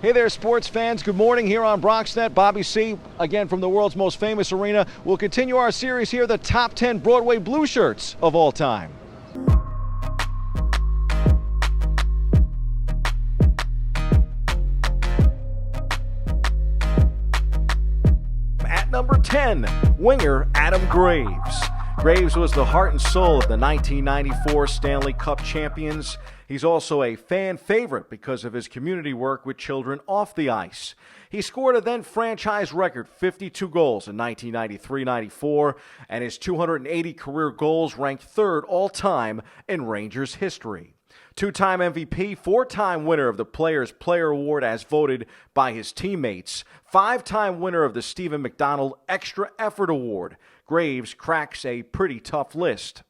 Hey there, sports fans. Good morning here on BxRx. Bobby C, again from the world's most famous arena. We'll continue our series here, the top 10 Broadway blue shirts of all time. At number 10, winger Adam Graves. Graves was the heart and soul of the 1994 Stanley Cup champions. He's also a fan favorite because of his community work with children off the ice. He scored a then franchise record 52 goals in 1993-94, and his 280 career goals ranked third all-time in Rangers history. Two-time MVP, four-time winner of the Players' Player Award as voted by his teammates, five-time winner of the Stephen McDonald Extra Effort Award. Graves cracks a pretty tough list.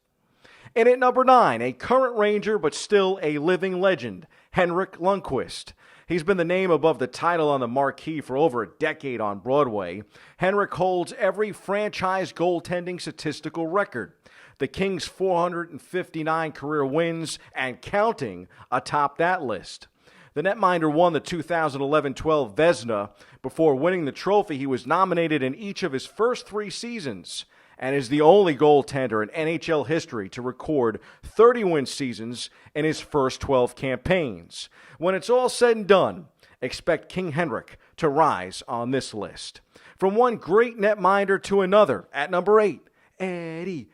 And at number 9, a current Ranger but still a living legend, Henrik Lundqvist. He's been the name above the title on the marquee for over a decade on Broadway. Henrik holds every franchise goaltending statistical record. The Kings' 459 career wins and counting atop that list. The netminder won the 2011-12 Vezina. Before winning the trophy, he was nominated in each of his first 3 seasons and is the only goaltender in NHL history to record 30-win seasons in his first 12 campaigns. When it's all said and done, expect King Henrik to rise on this list. From one great netminder to another, at number 8, Ed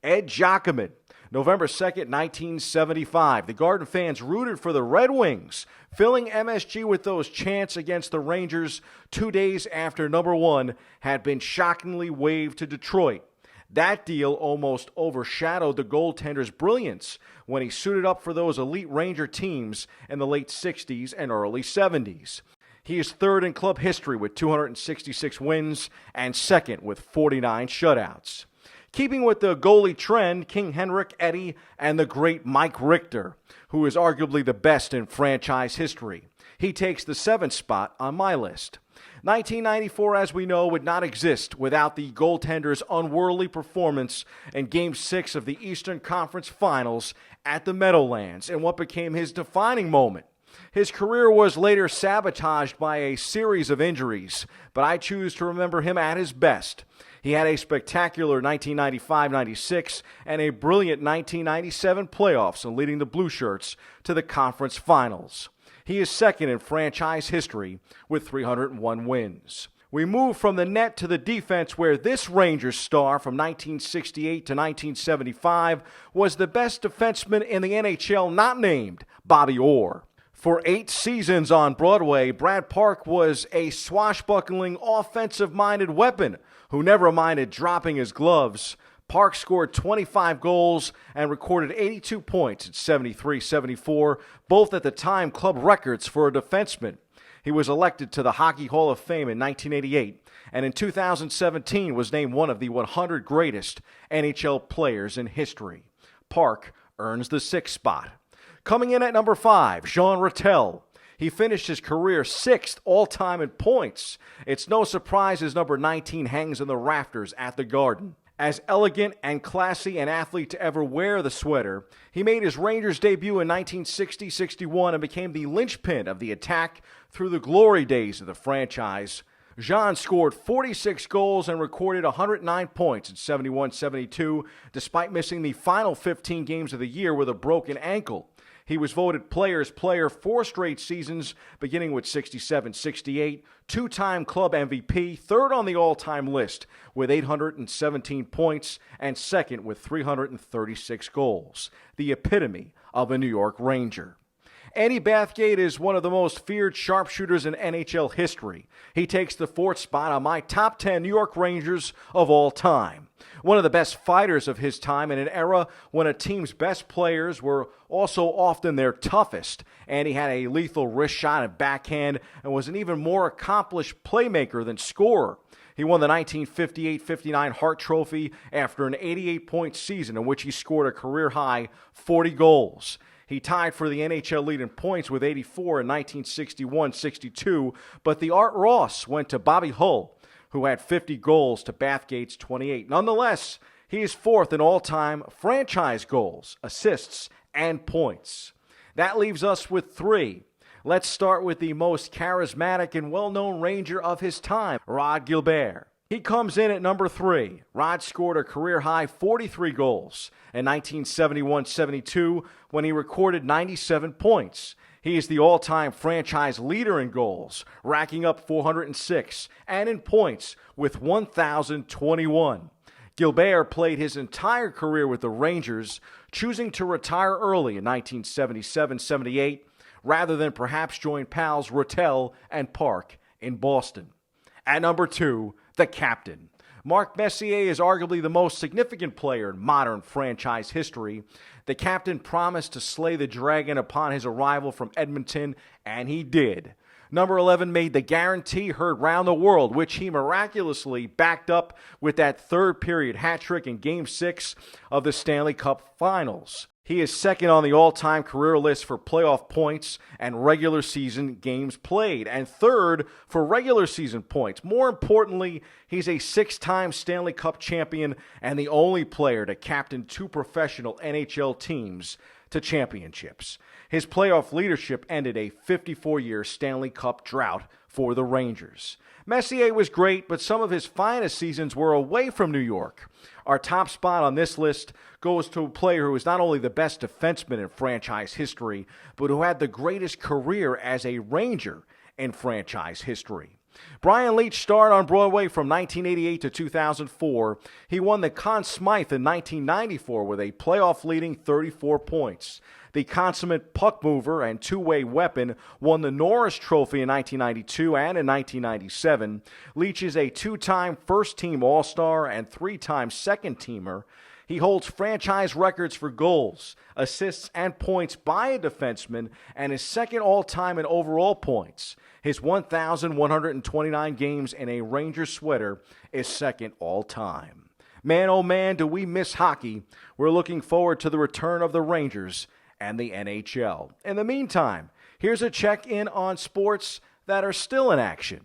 Giacomin. November 2nd, 1975. The Garden fans rooted for the Red Wings, filling MSG with those chants against the Rangers 2 days after number 1 had been shockingly waived to Detroit. That deal almost overshadowed the goaltender's brilliance when he suited up for those elite Ranger teams in the late 60s and early 70s. He is third in club history with 266 wins and second with 49 shutouts. Keeping with the goalie trend, King Henrik, Eddie, and the great Mai Richter, who is arguably the best in franchise history. He takes the 7th spot on my list. 1994, as we know, would not exist without the goaltender's unworldly performance in Game 6 of the Eastern Conference Finals at the Meadowlands in what became his defining moment. His career was later sabotaged by a series of injuries, but I choose to remember him at his best. He had a spectacular 1995-96 and a brilliant 1997 playoffs in leading the Blue Shirts to the conference finals. He is second in franchise history with 301 wins. We move from the net to the defense, where this Rangers star from 1968 to 1975 was the best defenseman in the NHL not named Bobby Orr. For 8 seasons on Broadway, Brad Park was a swashbuckling, offensive-minded weapon who never minded dropping his gloves. Park scored 25 goals and recorded 82 points at 73-74, both at the time club records for a defenseman. He was elected to the Hockey Hall of Fame in 1988, and in 2017 was named one of the 100 greatest NHL players in history. Park earns the 6th spot. Coming in at number 5, Jean Rattel. He finished his career 6th all-time in points. It's no surprise his number 19 hangs in the rafters at the Garden. As elegant and classy an athlete to ever wear the sweater, he made his Rangers debut in 1960-61 and became the linchpin of the attack through the glory days of the franchise. Jean scored 46 goals and recorded 109 points in 71-72, despite missing the final 15 games of the year with a broken ankle. He was voted Players' Player 4 straight seasons, beginning with 67-68, two-time club MVP, third on the all-time list with 817 points, and second with 336 goals. The epitome of a New York Ranger. Eddie Bathgate is one of the most feared sharpshooters in NHL history. He takes the 4th spot on my top 10 New York Rangers of all time. One of the best fighters of his time in an era when a team's best players were also often their toughest, and he had a lethal wrist shot and backhand and was an even more accomplished playmaker than scorer. He won the 1958-59 Hart Trophy after an 88-point season in which he scored a career-high 40 goals. He tied for the NHL lead in points with 84 in 1961-62, but the Art Ross went to Bobby Hull, who had 50 goals to Bathgate's 28. Nonetheless, he is 4th in all-time franchise goals, assists, and points. That leaves us with 3. Let's start with the most charismatic and well-known Ranger of his time, Rhod Gilbert. He comes in at number 3. Rhod scored a career-high 43 goals in 1971-72 when he recorded 97 points. He is the all-time franchise leader in goals, racking up 406, and in points with 1,021. Gilbert played his entire career with the Rangers, choosing to retire early in 1977-78 rather than perhaps join pals Rattel and Park in Boston. At number 2, the captain. Mark Messier is arguably the most significant player in modern franchise history. The captain promised to slay the dragon upon his arrival from Edmonton, and he did. Number 11 made the guarantee heard round the world, which he miraculously backed up with that third-period hat-trick in Game 6 of the Stanley Cup Finals. He is second on the all-time career list for playoff points and regular season games played, and third for regular season points. More importantly, he's a 6-time Stanley Cup champion and the only player to captain 2 professional NHL teams to championships. His playoff leadership ended a 54-year Stanley Cup drought for the Rangers. Messier was great, but some of his finest seasons were away from New York. Our top spot on this list goes to a player who is not only the best defenseman in franchise history, but who had the greatest career as a Ranger in franchise history. Brian Leetch starred on Broadway from 1988 to 2004. He won the Conn Smythe in 1994 with a playoff-leading 34 points. The consummate puck mover and two-way weapon won the Norris Trophy in 1992 and in 1997. Leetch is a 2-time first-team All-Star and 3-time second-teamer. He holds franchise records for goals, assists, and points by a defenseman, and is second all-time in overall points. His 1,129 games in a Ranger sweater is second all-time. Man, oh man, do we miss hockey. We're looking forward to the return of the Rangers and the NHL. In the meantime, here's a check-in on sports that are still in action.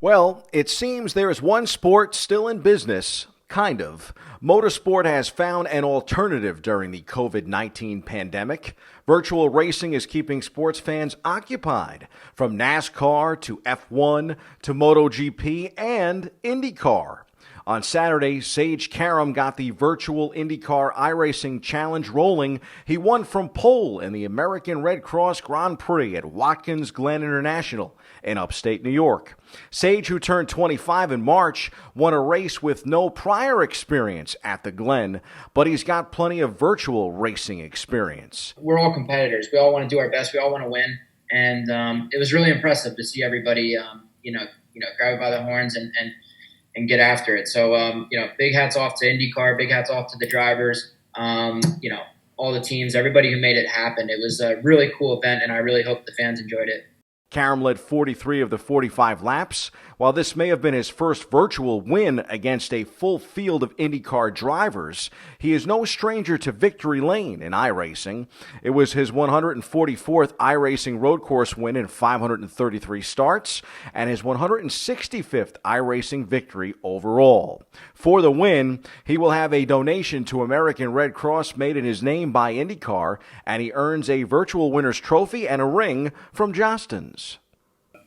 Well, it seems there is one sport still in business. Kind of. Motorsport has found an alternative during the COVID-19 pandemic. Virtual racing is keeping sports fans occupied, from NASCAR to F1 to MotoGP and IndyCar. On Saturday, Sage Karam got the virtual IndyCar iRacing Challenge rolling. He won from pole in the American Red Cross Grand Prix at Watkins Glen International in upstate New York. Sage, who turned 25 in March, won a race with no prior experience at the Glen, but he's got plenty of virtual racing experience. We're all competitors. We all want to do our best. We all want to win. And it was really impressive to see everybody, grab it by the horns and get after it. So, big hats off to IndyCar, big hats off to the drivers, all the teams, everybody who made it happen. It was a really cool event, and I really hope the fans enjoyed it. Karam led 43 of the 45 laps. While this may have been his first virtual win against a full field of IndyCar drivers, he is no stranger to victory lane in iRacing. It was his 144th iRacing road course win in 533 starts and his 165th iRacing victory overall. For the win, he will have a donation to American Red Cross made in his name by IndyCar, and he earns a virtual winner's trophy and a ring from Jostens.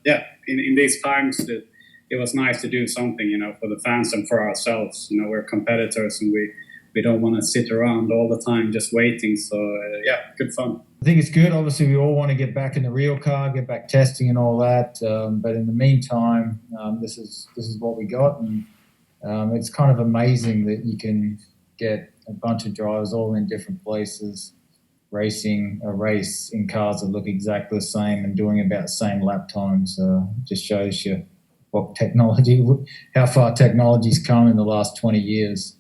Yeah, in these times, it was nice to do something, for the fans and for ourselves. We're competitors and we don't want to sit around all the time just waiting. So, good fun. I think it's good. Obviously, we all want to get back in the real car, get back testing and all that. But in the meantime, this is what we got. And it's kind of amazing that you can get a bunch of drivers all in different places, racing a race in cars that look exactly the same and doing about the same lap times. Just shows you what how far technology's come in the last 20 years.